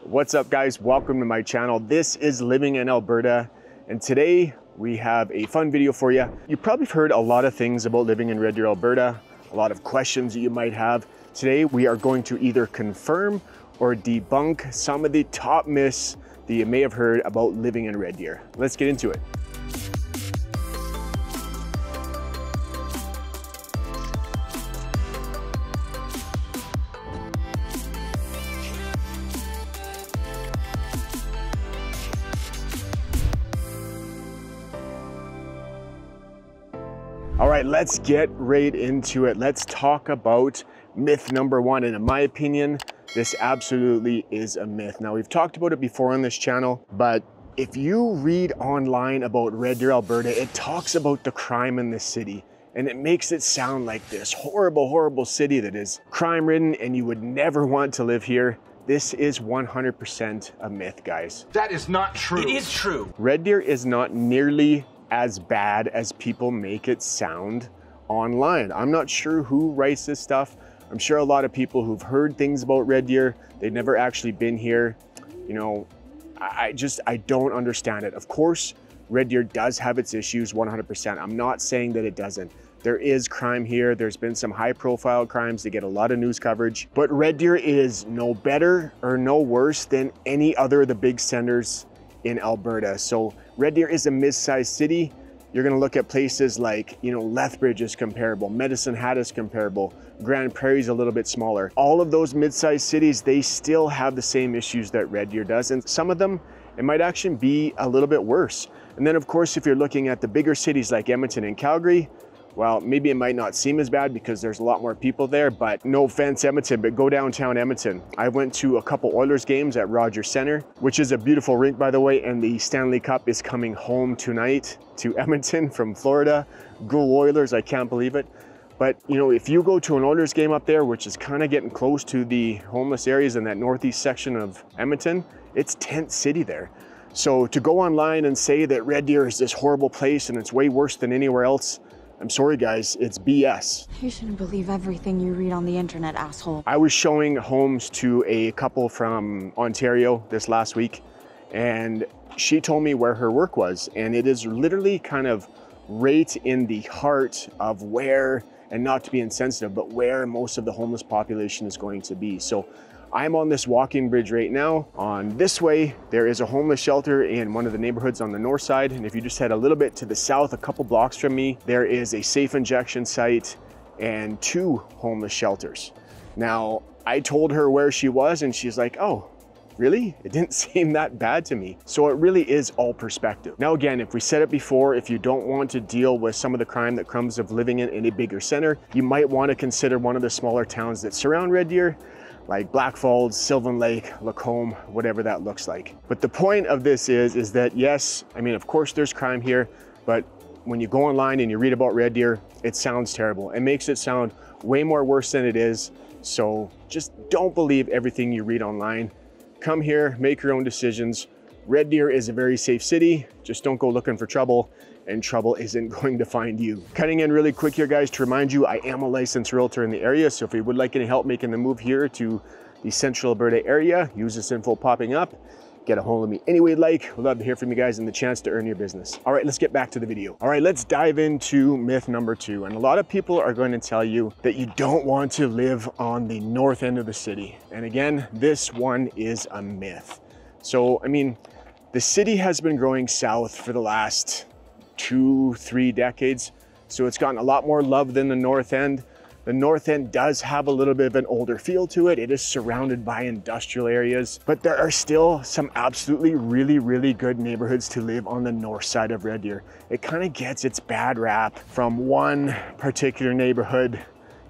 What's up guys, welcome to my channel. This is Living in Alberta, and today we have a fun video for you. You probably have heard a lot of things about living in Red Deer, Alberta, a lot of questions that you might have. Today we are going to either confirm or debunk some of the top myths that you may have heard about living in Red Deer. Let's get into it. All right, let's get right into it. Let's talk about myth number one. And in my opinion, this absolutely is a myth. Now, we've talked about it before on this channel, but if you read online about Red Deer, Alberta, it talks about the crime in this city. And it makes it sound like this horrible, horrible city that is crime-ridden and you would never want to live here. This is 100% a myth, guys. That is not true. It is true. Red Deer is not nearly as bad as people make it sound online. I'm not sure who writes this stuff. I'm sure a lot of people who've heard things about Red Deer, they've never actually been here. You know, I don't understand it. Of course, Red Deer does have its issues 100%. I'm not saying that it doesn't. There is crime here. There's been some high profile crimes that get a lot of news coverage, but Red Deer is no better or no worse than any other of the big centers in Alberta. So Red Deer is a mid-sized city. You're gonna look at places like, you know, Lethbridge is comparable, Medicine Hat is comparable, Grand Prairie's a little bit smaller. All of those mid-sized cities, they still have the same issues that Red Deer does. And some of them, it might actually be a little bit worse. And then of course, if you're looking at the bigger cities like Edmonton and Calgary, well, maybe it might not seem as bad because there's a lot more people there, but no offense Edmonton, but go downtown Edmonton. I went to a couple Oilers games at Rogers Centre, which is a beautiful rink by the way, and the Stanley Cup is coming home tonight to Edmonton from Florida. Go Oilers, I can't believe it. But you know, if you go to an Oilers game up there, which is kind of getting close to the homeless areas in that northeast section of Edmonton, it's tent city there. So to go online and say that Red Deer is this horrible place and it's way worse than anywhere else, I'm sorry guys, it's BS. You shouldn't believe everything you read on the internet, asshole. I was showing homes to a couple from Ontario this last week, and she told me where her work was, and it is literally kind of right in the heart of where, and not to be insensitive, but where most of the homeless population is going to be. So I'm on this walking bridge right now. On this way, there is a homeless shelter in one of the neighborhoods on the north side. And if you just head a little bit to the south, a couple blocks from me, there is a safe injection site and 2 homeless shelters. Now, I told her where she was and she's like, oh, really? It didn't seem that bad to me. So it really is all perspective. Now again, if we said it before, if you don't want to deal with some of the crime that comes of living in a bigger center, you might want to consider one of the smaller towns that surround Red Deer, like Blackfalds, Sylvan Lake, Lacombe, whatever that looks like. But the point of this is that yes, I mean, of course there's crime here, but when you go online and you read about Red Deer, it sounds terrible. It makes it sound way more worse than it is. So just don't believe everything you read online. Come here, make your own decisions. Red Deer is a very safe city. Just don't go looking for trouble, and trouble isn't going to find you. Cutting in really quick here, guys, to remind you, I am a licensed realtor in the area. So if you would like any help making the move here to the central Alberta area, use this info popping up. Get a hold of me any way you'd like. We'd love to hear from you guys and the chance to earn your business. All right, let's get back to the video. All right, let's dive into myth number 2. And a lot of people are going to tell you that you don't want to live on the north end of the city. And again, this one is a myth. So, I mean, the city has been growing south for the last 2-3 decades. So it's gotten a lot more love than the north end. The north end does have a little bit of an older feel to it. It is surrounded by industrial areas, but there are still some absolutely really good neighborhoods to live on the north side of Red Deer. It kind of gets its bad rap from one particular neighborhood,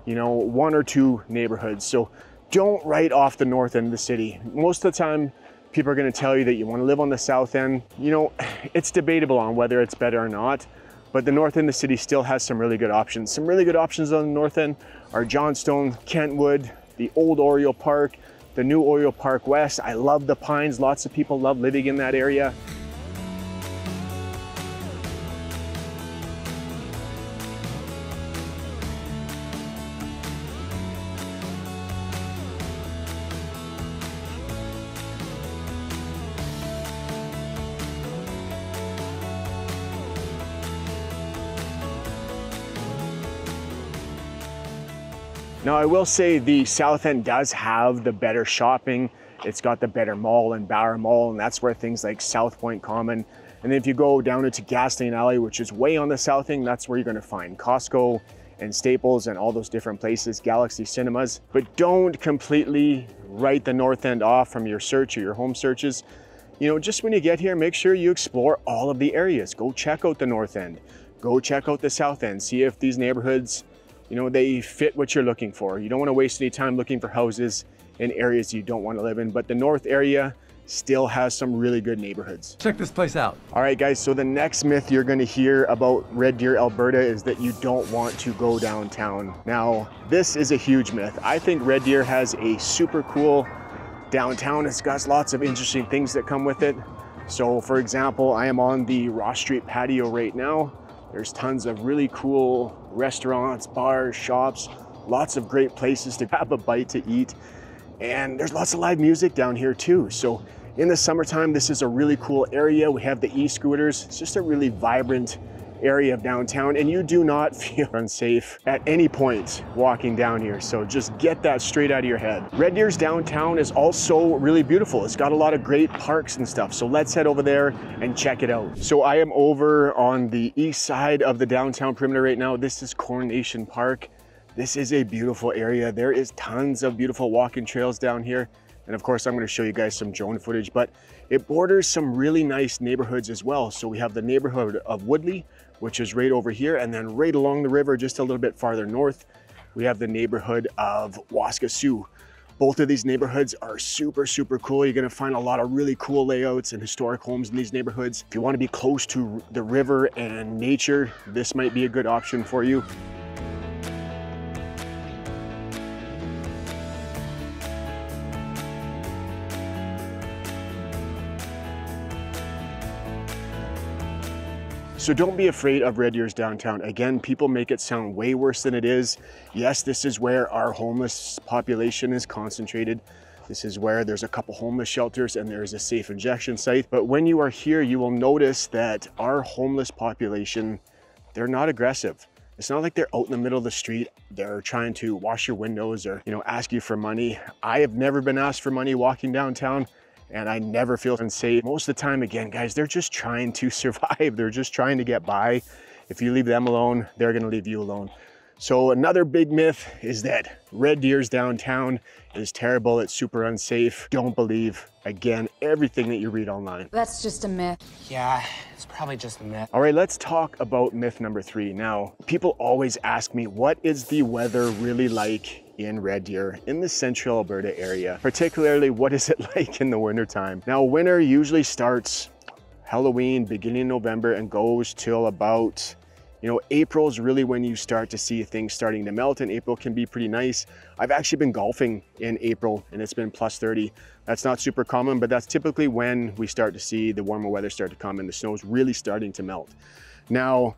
you know, 1 or 2 neighborhoods. So don't write off the north end of the city. Most of the time, people are going to tell you that you want to live on the south end. You know, it's debatable on whether it's better or not, but the north end of the city still has some really good options. Some really good options on the north end are Johnstone, Kentwood, the old Oriole Park, the new Oriole Park West. I love the Pines. Lots of people love living in that area. Now, I will say the south end does have the better shopping. It's got the better mall and Bower Mall, and that's where things like South Point Common. And then if you go down into Gasoline Alley, which is way on the south end, that's where you're gonna find Costco and Staples and all those different places, Galaxy Cinemas. But don't completely write the north end off from your search or your home searches. You know, just when you get here, make sure you explore all of the areas. Go check out the north end, go check out the south end, see if these neighborhoods, you know, they fit what you're looking for. You don't want to waste any time looking for houses in areas you don't want to live in, but the north area still has some really good neighborhoods. Check this place out. All right, guys, so the next myth you're going to hear about Red Deer, Alberta is that you don't want to go downtown. Now, this is a huge myth. I think Red Deer has a super cool downtown. It's got lots of interesting things that come with it. So for example, I am on the Ross Street patio right now. There's tons of really cool restaurants, bars, shops, lots of great places to grab a bite to eat. And there's lots of live music down here too. So in the summertime, this is a really cool area. We have the e-scooters. It's just a really vibrant area of downtown, and you do not feel unsafe at any point walking down here. So just get that straight out of your head. Red Deer's downtown is also really beautiful. It's got a lot of great parks and stuff. So let's head over there and check it out. So I am over on the east side of the downtown perimeter right now. This is Coronation Park. This is a beautiful area. There is tons of beautiful walking trails down here. And of course, I'm going to show you guys some drone footage, but it borders some really nice neighborhoods as well. So we have the neighborhood of Woodley, which is right over here. And then right along the river, just a little bit farther north, we have the neighborhood of Waskesiu. Both of these neighborhoods are super, super cool. You're going to find a lot of really cool layouts and historic homes in these neighborhoods. If you want to be close to the river and nature, this might be a good option for you. So don't be afraid of Red Deer's downtown. Again, people make it sound way worse than it is. Yes, this is where our homeless population is concentrated. This is where there's a couple homeless shelters and there's a safe injection site. But when you are here, you will notice that our homeless population, they're not aggressive. It's not like they're out in the middle of the street. They're trying to wash your windows or, you know, ask you for money. I have never been asked for money walking downtown, and I never feel unsafe. Most of the time, again, guys, they're just trying to survive. They're just trying to get by. If you leave them alone, they're gonna leave you alone. So another big myth is that Red Deer's downtown is terrible. It's super unsafe. Don't believe, again, everything that you read online. That's just a myth. Yeah, it's probably just a myth. All right, let's talk about myth number 3. Now, people always ask me, what is the weather really like in Red Deer, in the central Alberta area? Particularly, what is it like in the wintertime? Now, winter usually starts Halloween, beginning of November, and goes till about, you know, April is really when you start to see things starting to melt, and April can be pretty nice. I've actually been golfing in April and it's been plus 30. That's not super common, but that's typically when we start to see the warmer weather start to come and the snow's really starting to melt. Now,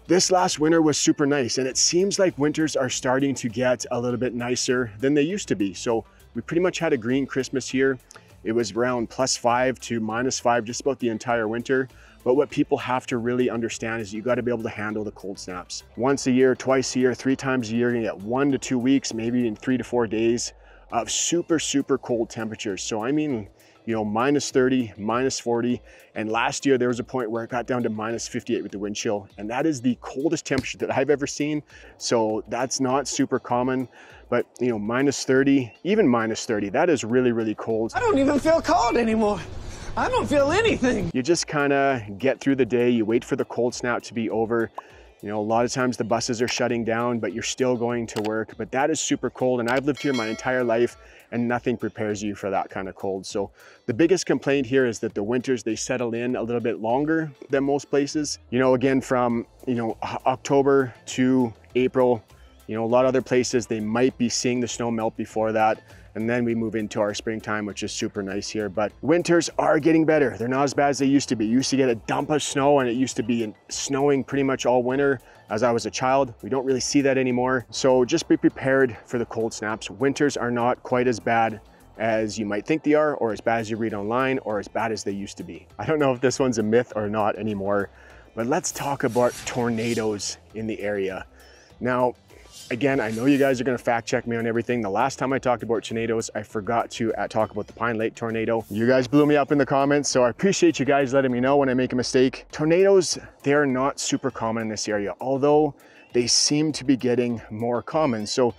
this last winter was super nice, and it seems like winters are starting to get a little bit nicer than they used to be. So we pretty much had a green Christmas here. It was around +5 to -5 just about the entire winter. But what people have to really understand is you got to be able to handle the cold snaps. Once a year, twice a year, 3 times a year, you're gonna get 1 to 2 weeks, maybe in 3 to 4 days of super, super cold temperatures. So I mean, you know, -30, -40. And last year there was a point where it got down to -58 with the wind chill. And that is the coldest temperature that I've ever seen. So that's not super common, but you know, -30, even -30, that is really, really cold. I don't even feel cold anymore. I don't feel anything. You just kind of get through the day, you wait for the cold snap to be over. You know, a lot of times the buses are shutting down, but you're still going to work. But that is super cold, and I've lived here my entire life, and nothing prepares you for that kind of cold. So the biggest complaint here is that the winters, they settle in a little bit longer than most places. You know, again, from, you know, October to April, you know, a lot of other places, they might be seeing the snow melt before that. And then we move into our springtime, which is super nice here. But winters are getting better. They're not as bad as they used to be. You used to get a dump of snow, and it used to be snowing pretty much all winter as I was a child. We don't really see that anymore. So just be prepared for the cold snaps. Winters are not quite as bad as you might think they are, or as bad as you read online, or as bad as they used to be. I don't know if this one's a myth or not anymore, but let's talk about tornadoes in the area. Now, Again, I know you guys are gonna fact check me on everything. The last time I talked about tornadoes, I forgot to talk about the Pine Lake tornado. You guys blew me up in the comments, so I appreciate you guys letting me know when I make a mistake. Tornadoes, they are not super common in this area, although they seem to be getting more common. So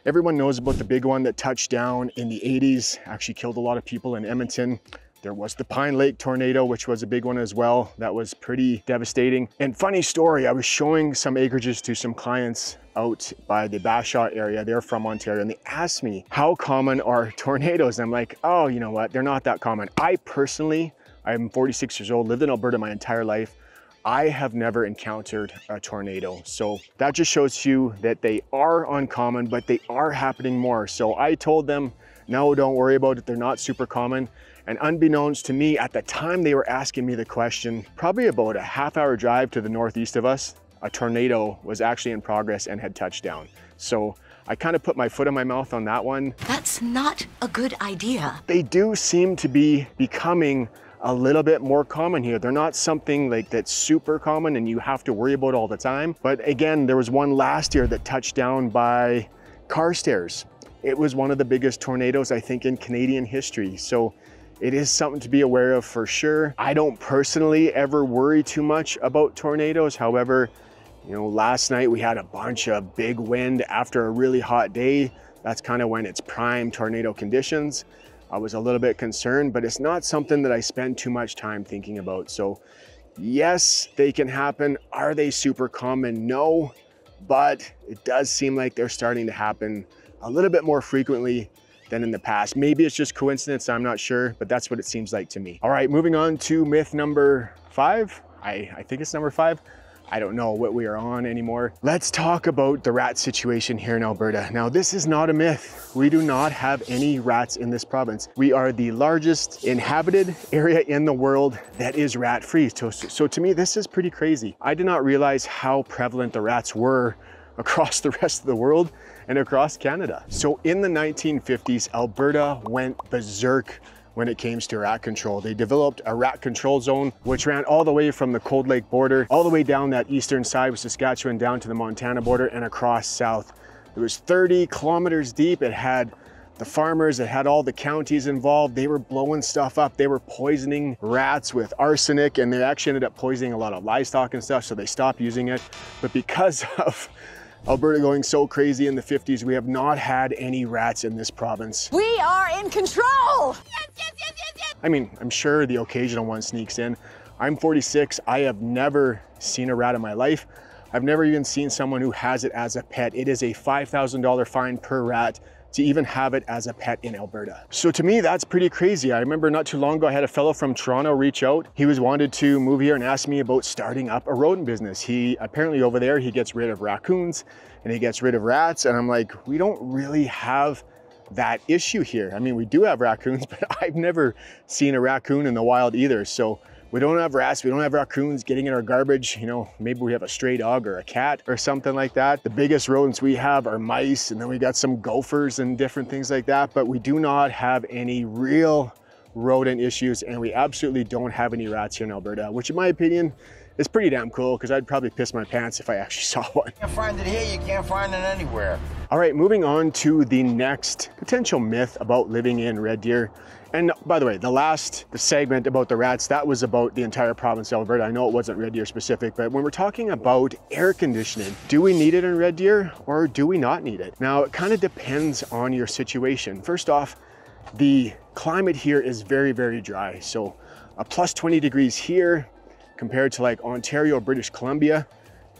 everyone knows about the big one that touched down in the 80s, actually killed a lot of people in Edmonton. There was the Pine Lake tornado, which was a big one as well. That was pretty devastating. And funny story, I was showing some acreages to some clients out by the Bashaw area. They're from Ontario, and they asked me, how common are tornadoes? And I'm like, oh, you know what? They're not that common. I personally, I'm 46 years old, lived in Alberta my entire life. I have never encountered a tornado. So that just shows you that they are uncommon, but they are happening more. So I told them, no, don't worry about it. They're not super common. And unbeknownst to me, at the time they were asking me the question, probably about a half-hour drive to the northeast of us, a tornado was actually in progress and had touched down. So I kind of put my foot in my mouth on that one. That's not a good idea. They do seem to be becoming a little bit more common here. They're not something like that's super common and you have to worry about all the time. But again, there was one last year that touched down by Carstairs. It was one of the biggest tornadoes, I think, in Canadian history. So it is something to be aware of for sure. I don't personally ever worry too much about tornadoes. However, you know, last night we had a bunch of big wind after a really hot day. That's kind of when it's prime tornado conditions. I was a little bit concerned, but it's not something that I spend too much time thinking about. So yes, they can happen. Are they super common? No, but it does seem like they're starting to happen a little bit more frequently than in the past. Maybe it's just coincidence, I'm not sure, but that's what it seems like to me. All right, moving on to myth number 5. I think it's number 5. I don't know what we are on anymore. Let's talk about the rat situation here in Alberta. Now, this is not a myth. We do not have any rats in this province. We are the largest inhabited area in the world that is rat-free. So to me, this is pretty crazy. I did not realize how prevalent the rats were across the rest of the world and across Canada. So in the 1950s, Alberta went berserk when it came to rat control. They developed a rat control zone, which ran all the way from the Cold Lake border, all the way down that eastern side with Saskatchewan down to the Montana border and across south. It was 30 kilometers deep. It had the farmers, it had all the counties involved. They were blowing stuff up. They were poisoning rats with arsenic, and they actually ended up poisoning a lot of livestock and stuff, so they stopped using it. But because of Alberta going so crazy in the 50s, we have not had any rats in this province. We are in control! I mean, I'm sure the occasional one sneaks in. I'm 46, I have never seen a rat in my life. I've never even seen someone who has it as a pet. It is a $5,000 fine per rat to even have it as a pet in Alberta. So to me, that's pretty crazy. I remember not too long ago, I had a fellow from Toronto reach out. He wanted to move here and ask me about starting up a rodent business. He apparently over there, he gets rid of raccoons and he gets rid of rats. And I'm like, we don't really have that issue here. I mean, we do have raccoons, but I've never seen a raccoon in the wild either. So we don't have rats, we don't have raccoons getting in our garbage. You know, maybe we have a stray dog or a cat or something like that. The biggest rodents we have are mice, and then we got some gophers and different things like that, but we do not have any real rodent issues, and we absolutely don't have any rats here in Alberta, which in my opinion is pretty damn cool, because I'd probably piss my pants if I actually saw one. You can't find it here, you can't find it anywhere. All right, moving on to the next potential myth about living in Red Deer. And by the way, the segment about the rats, that was about the entire province of Alberta. I know it wasn't Red Deer specific, but when we're talking about air conditioning, do we need it in Red Deer or do we not need it? Now, it kind of depends on your situation. First off, the climate here is very, very dry. So a plus 20 degrees here compared to like Ontario or British Columbia,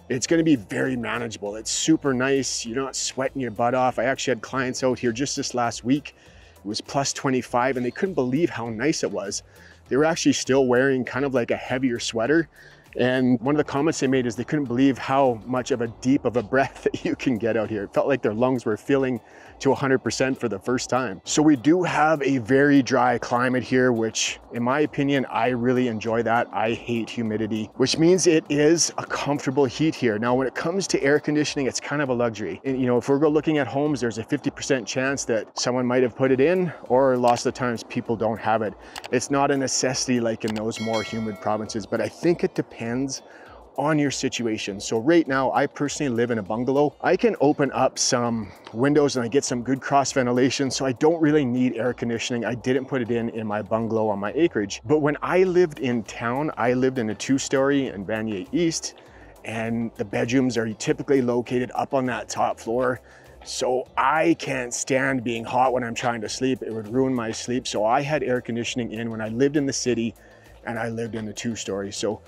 it's going to be very manageable. It's super nice. You're not sweating your butt off. I actually had clients out here just this last week. It was plus 25 and they couldn't believe how nice it was. They were actually still wearing kind of like a heavier sweater. And one of the comments they made is they couldn't believe how much of a deep of a breath that you can get out here. It felt like their lungs were filling to 100% for the first time. So we do have a very dry climate here, which in my opinion, I really enjoy that. I hate humidity, which means it is a comfortable heat here. Now, when it comes to air conditioning, it's kind of a luxury. And you know, if we're looking at homes, there's a 50% chance that someone might have put it in, or lots of the times people don't have it. It's not a necessity like in those more humid provinces, but I think it depends on your situation. So right now, I personally live in a bungalow. I can open up some windows and I get some good cross ventilation, so I don't really need air conditioning. I didn't put it in my bungalow on my acreage. But when I lived in town, I lived in a 2-story in Vanier East, and the bedrooms are typically located up on that top floor. So I can't stand being hot when I'm trying to sleep. It would ruin my sleep. So I had air conditioning in when I lived in the city, and I lived in a 2-story. So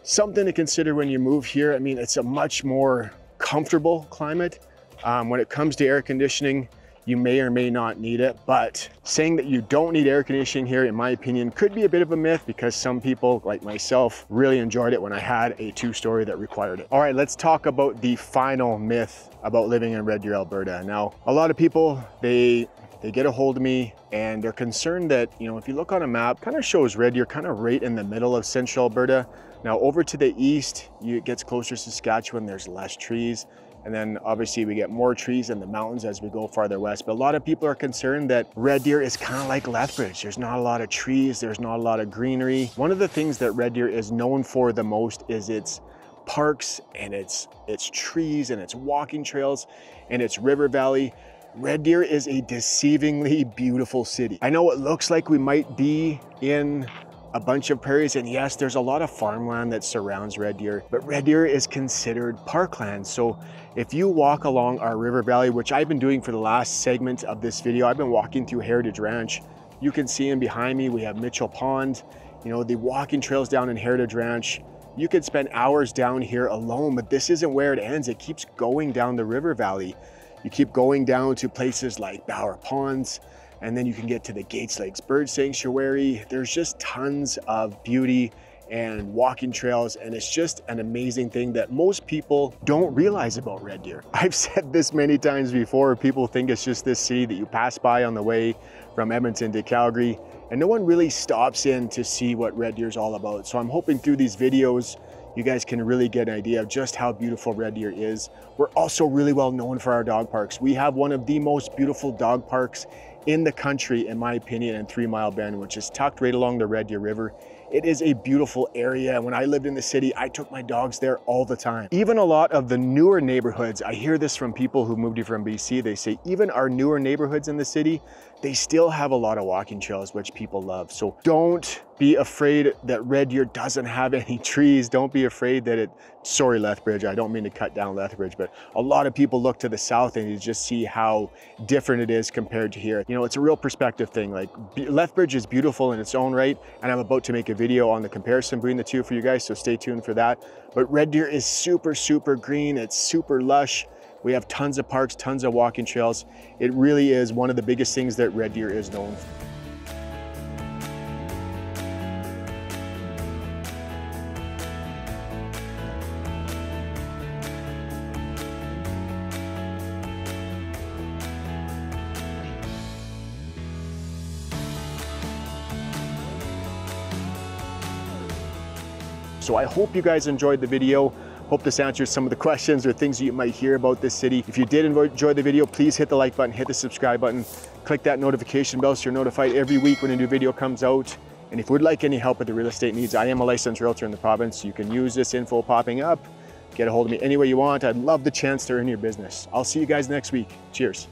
something to consider when you move here. I mean, it's a much more comfortable climate. When it comes to air conditioning, you may or may not need it, but saying that you don't need air conditioning here, in my opinion, could be a bit of a myth, because some people like myself really enjoyed it when I had a 2-story that required it. All right, let's talk about the final myth about living in Red Deer, Alberta. Now, a lot of people, they get a hold of me and they're concerned that, you know, if you look on a map, kind of shows Red Deer kind of right in the middle of central Alberta. Now over to the east, it gets closer to Saskatchewan, there's less trees. And then obviously we get more trees in the mountains as we go farther west. But a lot of people are concerned that Red Deer is kind of like Lethbridge. There's not a lot of trees, there's not a lot of greenery. One of the things that Red Deer is known for the most is its parks and its trees and its walking trails and its river valley. Red Deer is a deceivingly beautiful city. I know it looks like we might be in a bunch of prairies, and yes, there's a lot of farmland that surrounds Red Deer, but Red Deer is considered parkland. So if you walk along our river valley, which I've been doing for the last segment of this video, I've been walking through Heritage Ranch. You can see in behind me, we have Mitchell Pond, you know, the walking trails down in Heritage Ranch. You could spend hours down here alone, but this isn't where it ends. It keeps going down the river valley. You keep going down to places like Bower Ponds, and then you can get to the Gates Lakes Bird Sanctuary. There's just tons of beauty and walking trails, and it's just an amazing thing that most people don't realize about Red Deer. I've said this many times before, people think it's just this city that you pass by on the way from Edmonton to Calgary, and no one really stops in to see what Red Deer is all about. So I'm hoping through these videos, you guys can really get an idea of just how beautiful Red Deer is. We're also really well known for our dog parks. We have one of the most beautiful dog parks in the country, in my opinion, in 3 Mile Bend, which is tucked right along the Red Deer River. It is a beautiful area. When I lived in the city, I took my dogs there all the time. Even a lot of the newer neighborhoods, I hear this from people who moved here from BC, they say even our newer neighborhoods in the city, they still have a lot of walking trails, which people love. So don't be afraid that Red Deer doesn't have any trees. Don't be afraid that sorry Lethbridge, I don't mean to cut down Lethbridge, but a lot of people look to the south and you just see how different it is compared to here. You know, it's a real perspective thing. Like Lethbridge is beautiful in its own right, and I'm about to make a video on the comparison between the two for you guys, so stay tuned for that. But Red Deer is super, super green. It's super lush. We have tons of parks, tons of walking trails. It really is one of the biggest things that Red Deer is known for. So I hope you guys enjoyed the video. Hope this answers some of the questions or things that you might hear about this city. If you did enjoy the video, please hit the like button, hit the subscribe button, click that notification bell so you're notified every week when a new video comes out. And if you would like any help with the real estate needs, I am a licensed realtor in the province. You can use this info popping up, get a hold of me any way you want. I'd love the chance to earn your business. I'll see you guys next week. Cheers.